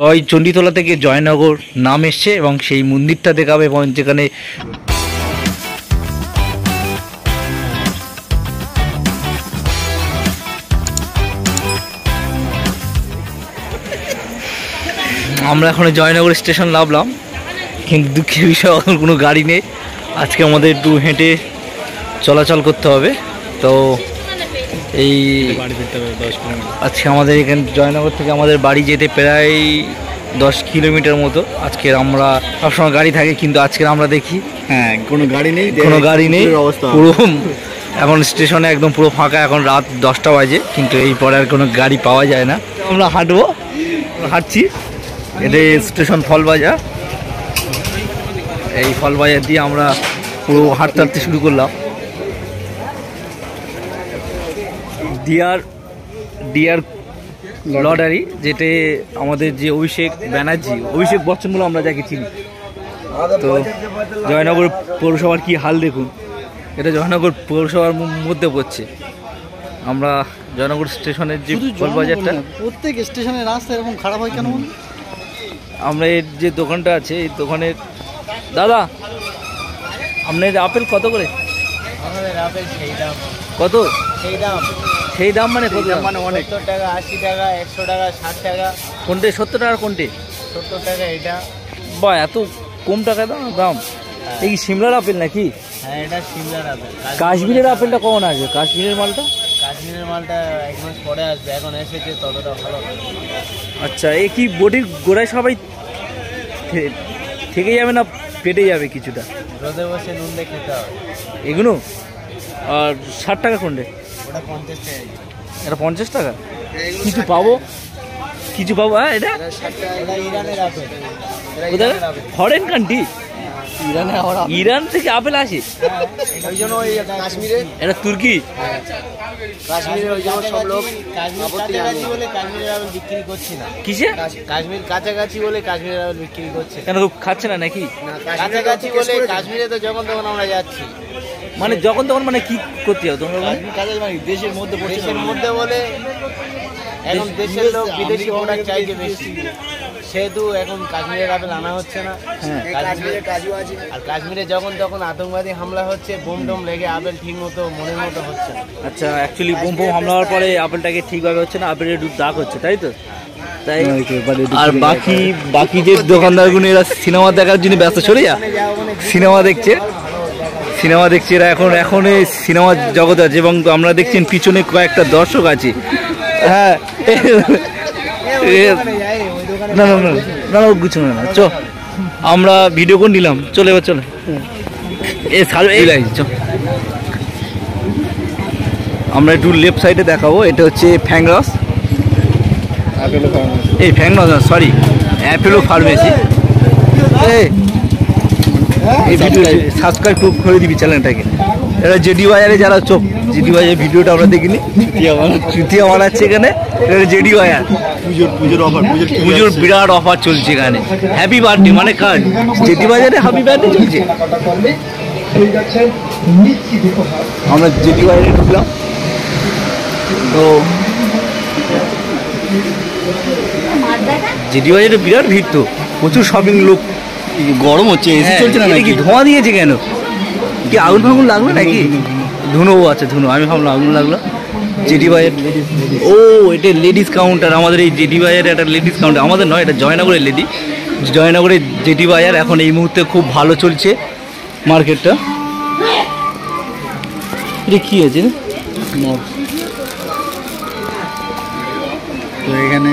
জয় চণ্ডীতলা থেকে জয়নগর নাম এসছে এবং সেই মন্দিরটা দেখাবে এবং যেখানে আমরা এখন জয়নগর স্টেশন নামলাম, কিন্তু দুঃখের বিষয় এখন কোনো গাড়ি নেই। আজকে আমাদের একটু হেঁটে চলাচল করতে হবে। তো এই আজকে আমাদের এখানে জয়নগর থেকে আমাদের বাড়ি যেতে প্রায় 10 কিলোমিটার মতো। আজকে আমরা সবসময় গাড়ি থাকে, কিন্তু আজকে আমরা দেখি কোনো গাড়ি নেই পুরো এখন স্টেশনে একদম পুরো ফাঁকা। এখন রাত 10টা বাজে, কিন্তু এই পরে আর কোনো গাড়ি পাওয়া যায় না। আমরা হাঁটছি। এটা স্টেশন ফলবাজার। এই ফলবাজার দিয়ে আমরা পুরো হাঁটতে শুরু করলাম। ডিয়ার লটারি, যেটা আমাদের যে অভিষেক বচ্চন বলে আমরা যাকে চিনি। তো জয়নগর পৌরসভার কি হাল দেখুন, এটা জয়নগর পৌরসভার মধ্যে পড়ছে। আমরা জয়নগর স্টেশনের যে ফলবাজারটা, প্রত্যেক স্টেশনের রাস্তা এরকম খারাপ হয় কেন? আমরা এর যে দোকানটা আছে, এই দোকানের দাদা আপনার আপেল কত করে? আমাদের আপেল সেই দাম। কত? সেই দাম মানে কত? মানে 70 টাকা, 80 টাকা, 100 টাকা, 60 টাকা। কোনটে 70 টাকা? কোনটে 70 টাকা এটা? বা এত কম টাকা দাম? এই কি সিমলার আপেল নাকি? হ্যাঁ, এটা সিমলার আপেল। কাশ্মীরের আপেলটা কখন আসবে? কাশ্মীরের মালটা 1 মাস পরে আসবে, এখন এসেছে ততটা ভালো। আচ্ছা, এই কি বডির গোড়ায় সবাই থেকে যাবে না পেটে যাবে কিছুটা? রোদে বসে নুন দিয়ে খেতে হবে এগুলো। আর 60 টাকা কোনটে? ওটা 50 টাকা। এটা 50 টাকা? কিছু পাবো? হ্যাঁ, এটা ইরানের আপেল। Foreign country? ইরান থেকে আপেল আসে? ওই জন্য ওই কাশ্মীরে, এটা তুর্কি। কাশ্মীরে ওই জন্য সব লোক কাছাকাছি বলে কাশ্মীরের আপেল বিক্রি করছে না। কিসে? কাশ্মীর কাছাকাছি বলে কাশ্মীরের আপেল বিক্রি করছে কেন, খাচ্ছে না নাকি? কাছাকাছি বলে কাশ্মীরে তো যখন তখন আমরা যাচ্ছি। মানে যখন তখন মানে কি করতে হবে তোমরা? দেশের মধ্যে বলে এখন দেশের লোক বিদেশি প্রোডাক্ট চাইছে বেশি, সেহেতু এখন কাশ্মীরের আপেল আনা হচ্ছে না। আর কাশ্মীরে যখন তখন আতঙ্কবাদী হামলা হচ্ছে, বোম টোম লেগে আপেল ঠিক মতো মনের মতো হচ্ছে না। আচ্ছা, অ্যাকচুয়ালি বোম হামলা হওয়ার পরে আপেলটাকে ঠিকভাবে হচ্ছে না, আপেলের একটু দাগ হচ্ছে, তাই তো? তাই। আর বাকি যে দোকানদারগুলো এরা সিনেমা দেখার জন্য ব্যস্ত, চলে যা সিনেমা দেখছে এরা। এখন এই সিনেমা জগৎ আছে, এবং আমরা দেখছেন পিছনে কয়েকটা দর্শক আছে। হ্যাঁ, না কিছু না, চ আমরা ভিডিও করে নিলাম, চলে এবার চলে আমরা একটু লেফট সাইডে দেখাবো। এটা হচ্ছে ফ্যাংরস, এই ফ্যাংরস সরি অ্যাপেলো ফার্মেসি। এই ভিডিও সাবস্ক্রাইব করে দিবি চ্যানেলটাকে। এটা জেডি বাজারে যারা জেডি বাজারের ভিডিওটা আমরা দেখিনি, তৃতীয় বানাচ্ছে এখানে। এটা জেডি বাজার পুজোর বিরাট অফার চলছে এখানে। হ্যাপি বার্থডে মানে কার? জেডি বাজারে হ্যাপি বার্থডে চলছে। আমরা জেডি বাজারে ঢুকলাম। তো জেডি বাজারে বিরাট ভিড়, তো প্রচুর শপিং লোক। গরম হচ্ছে, এসি চলছে না নাকি? ধোঁয়া দিয়েছে কেন? কি আগুন ফাগুন লাগলো নাকি? ধুনো আছে, আমি ভাবলাম আগুন লাগলো। জেডি বাজার, ও এটা লেডিস কাউন্টার। আমাদের এই জেডি বাজারে একটা লেডিস কাউন্টার, আমাদের নয়, এটা জয়নগরের জয়নগরের জেডি বাজার। এখন এই মুহূর্তে খুব ভালো চলছে মার্কেটটা। এটা কি আছে তো এখানে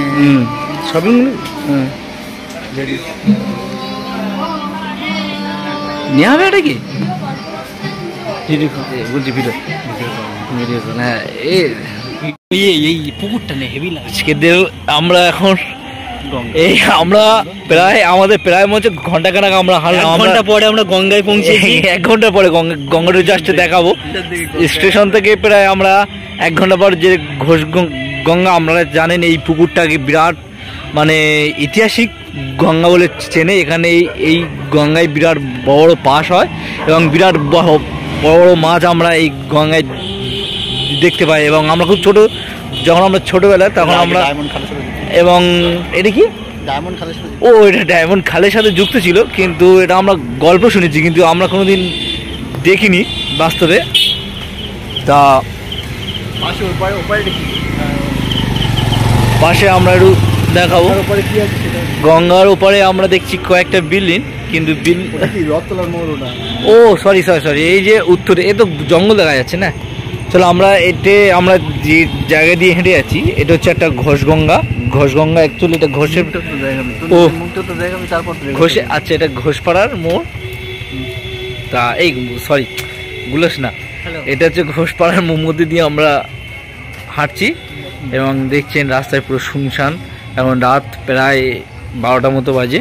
শপিং? নেওয়া হবে এটা কি? বলছি ভিডিও, হ্যাঁ। এই পুকুরটা নেই, হেভি লাগে। আমরা এখন আমাদের প্রায় মনে হচ্ছে ঘন্টাখানেক আমরা হাঁটলাম। 1 ঘন্টা পরে আমরা গঙ্গায় পৌঁছেছি। 1 ঘন্টা পরে গঙ্গাটা জাস্ট দেখাবো। স্টেশন থেকে প্রায় আমরা 1 ঘন্টা পর যে ঘোষ গঙ্গা, আপনারা জানেন এই পুকুরটাকে বিরাট মানে ঐতিহাসিক গঙ্গা বলে চেনে। এখানে এই গঙ্গায় বিরাট বড় পাস হয় এবং বিরাট বড় মাছ আমরা এই গঙ্গায় দেখতে পাই। এবং আমরা খুব ছোট, যখন আমরা ছোটবেলায় তখন আমরা, এবং এটা কি ডায়মন্ড খালের সাথে। ও এটা ডায়মন্ড খালের সাথে যুক্ত ছিল, কিন্তু এটা আমরা গল্প শুনেছি, কিন্তু আমরা কোনোদিন দেখিনি বাস্তবে। তা পাশে ওপারে দেখি, পাশে আমরা একটু দেখাবো। ওপারে কি আছে সেটা? গঙ্গার ওপারে আমরা দেখছি কয়েকটা বিল্ডিং, কিন্তু ওটা কি রথতলার মোড় ওটা? ও সরি, এই যে উত্তরে এ তো জঙ্গল দেখা যাচ্ছে না। চলো আমরা আমরা যে জায়গা দিয়ে হেঁটে যাচ্ছি এটা হচ্ছে একটা ঘোষগঙ্গা। অ্যাকচুয়ালি এটা ঘোষের ও ঘোষে, আচ্ছা এটা ঘোষপাড়ার মোড়। তা এই সরি গুলোস না, এটা হচ্ছে ঘোষপাড়ার মধ্যে দিয়ে আমরা হাঁটছি এবং দেখছেন রাস্তায় পুরো শুনশান, এবং রাত প্রায় 12টার মতো বাজে।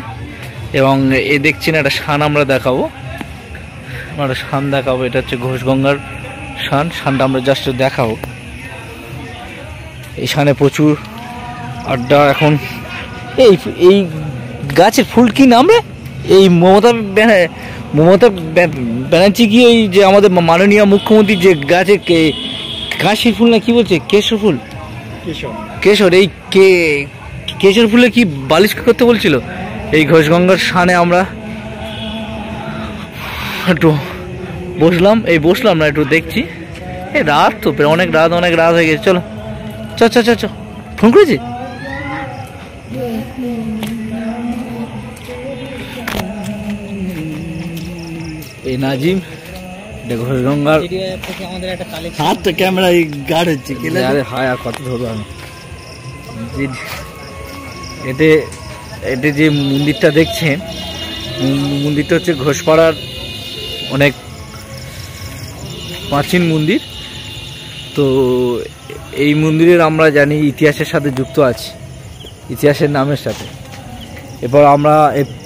এবং এ দেখছেন একটা শান আমরা দেখাবো, এটা হচ্ছে ঘোষগঙ্গার শানটা আমরা জাস্ট দেখাবো। এই শানে প্রচুর আড্ডা এখন। এই গাছের ফুল কি নাম রে? এই মমতা ব্যানার্জি কি ওই যে আমাদের মাননীয় মুখ্যমন্ত্রী যে গাছে কাশির ফুল না কি বলছে, কেশর ফুল, কেশর, এই কেশর ফুলে কি বালিশ করতে বলছিল। এই ঘোষগঙ্গার শানে আমরা একটু বসলাম না, একটু দেখছি। এই রাত তো অনেক রাত হয়ে গেছে। চলো চ ফোন করেছি। এই নাজিম, এটা ঘোষগঙ্গার হাত তো ক্যামেরা গার্ড হচ্ছে, আরে হায় আর কত ধরবো আমি। এতে যে মন্দিরটা দেখছেন, মন্দিরটা হচ্ছে ঘোষপাড়ার অনেক প্রাচীন মন্দির। তো এই মন্দিরের আমরা জানি ইতিহাসের সাথে যুক্ত আছে, ইতিহাসের নামের সাথে। এরপর আমরা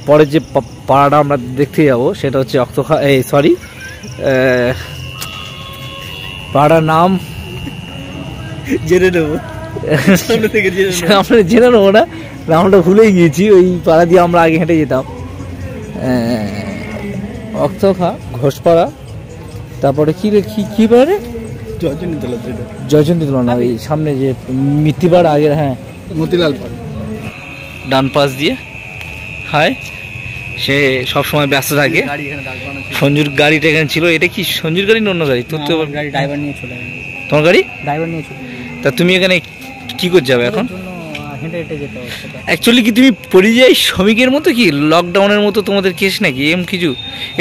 পরে যে পাড়াটা আমরা দেখতে যাব সেটা হচ্ছে পাড়ার নাম জেনে নেবো, আমরা জেনে নেবো না, নামটা ভুলেই গিয়েছি। ওই পাড়া দিয়ে আমরা আগে হেঁটে যেতাম, অক্তখা ঘোষপাড়া। তারপরে কি পাড়া? জয়চন্ডীতলা না, ওই সামনে যে মিত্তিপাড়া আগের, হ্যাঁ মতিলাল পাড়া, ডান পাশ দিয়ে। হায়, সে সবসময় ব্যস্ত থাকে। সঞ্জুর গাড়িটা এখানে ছিল, এটা কি সঞ্জুর গাড়ি না অন্য গাড়ি? তোর তো ড্রাইভার নিয়ে চলে গেল। তোমার গাড়ি ড্রাইভার নিয়ে চলে। তা তুমি এখানে কি করতে যাবে এখন? হেঁটে যেতে হচ্ছে। অ্যাকচুয়ালি কি তুমি পরিযায়ী শ্রমিকের মতো, কি লকডাউনের মতো তোমাদের কেস নাকি এম কিছু?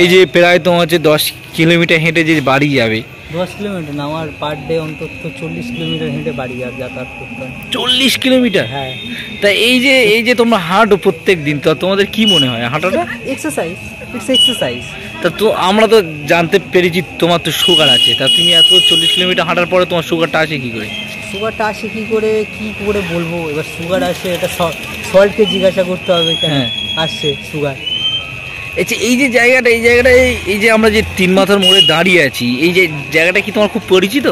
এই যে প্রায় তোমার হচ্ছে 10 কিলোমিটার হেঁটে যে বাড়ি যাবে। 10 কিলোমিটার না, আমার পার ডে অন্তত 40 কিলোমিটার হেঁটে বাড়ি যাতায়াত করতাম। 40 কিলোমিটার? হ্যাঁ। তা এই যে তোমরা হাঁটো প্রত্যেক দিন, তো তোমাদের কি মনে হয় হাঁটাটা? Exercise, it's exercise. তা তো আমরা তো জানতে পেরেছি তোমার তো সুগার আছে, তা তুমি এত 40 কিলোমিটার হাঁটার পরে তোমার সুগারটা আসে কি করে? সুগারটা আসে কি করে বলবো। এবার সুগার আসে, এটা সল্টকে জিজ্ঞাসা করতে হবে কেন আসছে সুগার। এই যে জায়গাটা, এই যে আমরা যে 3 মাথার মোড়ে দাঁড়িয়ে আছি, এই যে জায়গাটা কি তোমার খুব পরিচিত?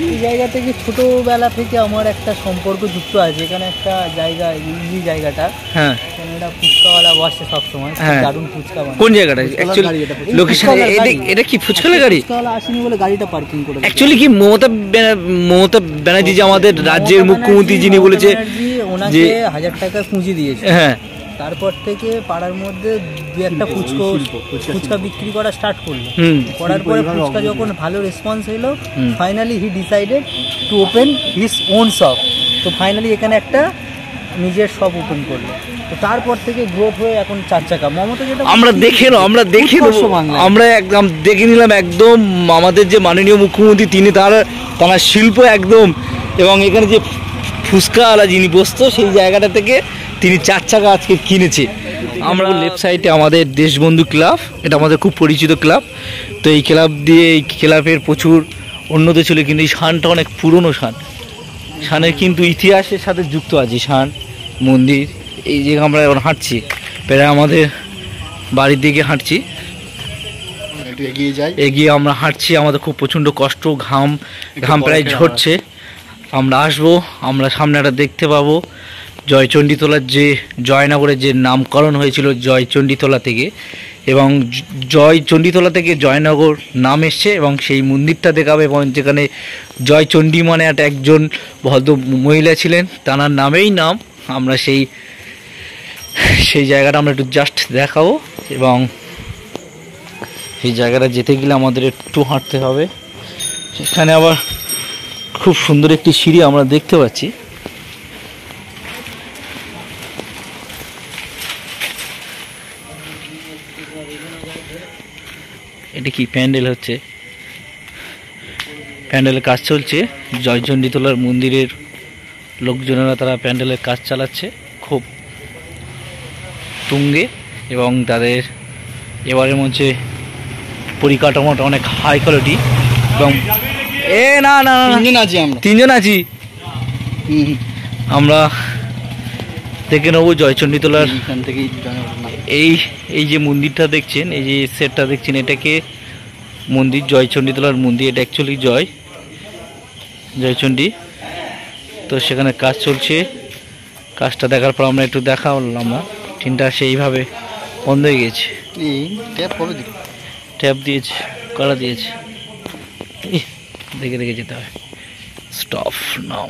এই জায়গা থেকে ছোটবেলা থেকে আমার একটা সম্পর্ক যুক্ত আছে। এখানে একটা জায়গা, এই জায়গাটা, হ্যাঁ, এখানে একটা ফুচকাওয়ালা বসে সবসময়, দারুণ ফুচকা বানায়। কোন জায়গাটা অ্যাকচুয়ালি লোকেশন? এটা কি ফুচকাওয়ালা গাড়ি? ফুচকাওয়ালা আসেনি বলে গাড়িটা পার্কিং করে। অ্যাকচুয়ালি কি মমতা ব্যানার্জি যে আমাদের রাজ্যের মুখ্যমন্ত্রী, যিনি বলেছে ওনাকে 1000 টাকা পুঁজি দিয়েছে, হ্যাঁ, তারপর থেকে পাড়ার মধ্যে দু একটা ফুচকা বিক্রি করা স্টার্ট করলো। করার পরে ফুচকা যখন ভালো রেসপন্স হলো, finally he decided to open his own shop. তো ফাইনালি এখানে একটা নিজের শপ ওপেন করলো। তো তারপর থেকে গ্রোথ হয়ে এখন 4 চাকা। মমতা যেটা আমরা দেখে একদম দেখে নিলাম, একদম আমাদের যে মাননীয় মুখ্যমন্ত্রী তিনি তার শিল্প একদম, এবং এখানে যে ফুচকাওয়ালা যিনি বসতো সেই জায়গাটা থেকে তিনি 4 চাকা আজকে কিনেছে। আমরা লেফট সাইডে আমাদের দেশবন্ধু ক্লাব, এটা আমাদের খুব পরিচিত ক্লাব। তো এই ক্লাবের প্রচুর উন্নতি ছিল, কিন্তু এই শানটা অনেক পুরনো শানের কিন্তু ইতিহাসের সাথে যুক্ত আছে শান মন্দির। এই যে আমরা এখন হাঁটছি, প্রায় আমাদের বাড়ির দিকে হাঁটছি, এগিয়ে আমরা হাঁটছি। আমাদের খুব প্রচণ্ড কষ্ট, ঘাম প্রায় ঝরছে। আমরা আসবো, আমরা সামনে একটা দেখতে পাবো জয়চণ্ডীতলার যে জয়নগরের যে নামকরণ হয়েছিল জয়চণ্ডীতলা থেকে, এবং জয়চণ্ডীতলা থেকে জয়নগর নাম এসছে, এবং সেই মন্দিরটা দেখাবে, এবং যেখানে জয়চণ্ডী মানে একজন ভদ্র মহিলা ছিলেন, তাঁর নামেই নাম। আমরা সেই সেই জায়গাটা আমরা একটু জাস্ট দেখাবো, এবং সেই জায়গাটা যেতে গেলে আমাদের একটু হাঁটতে হবে। সেখানে আবার খুব সুন্দর একটি সিঁড়ি আমরা দেখতে পাচ্ছি। এটি কি প্যান্ডেল হচ্ছে, প্যান্ডেলের কাজ চলছে। জয়চণ্ডীতলার মন্দিরের লোকজনেরা তারা প্যান্ডেলের কাজ চালাচ্ছে খুব তুঙ্গে, এবং তাদের এবারের মধ্যে পরিকাঠামোটা অনেক হাই কোয়ালিটি। এবং না না তিনজন আছি আমরা দেখে নেবো জয়চণ্ডীতলার এই যে মন্দিরটা দেখছেন, এই যে সেটটা দেখছেন, এটাকে মন্দির জয়চণ্ডীতলার মন্দির। এটা অ্যাকচুয়ালি জয়চণ্ডী। তো সেখানে কাজ চলছে, কাজটা দেখার পর আমরা একটু দেখালাম না, ট্রেনটা সেইভাবে বন্ধ হয়ে গেছে। ট্যাপ দিয়েছে, কড়া দিয়েছে, দেখে দেখে যেতে হয়। স্টপ নাও।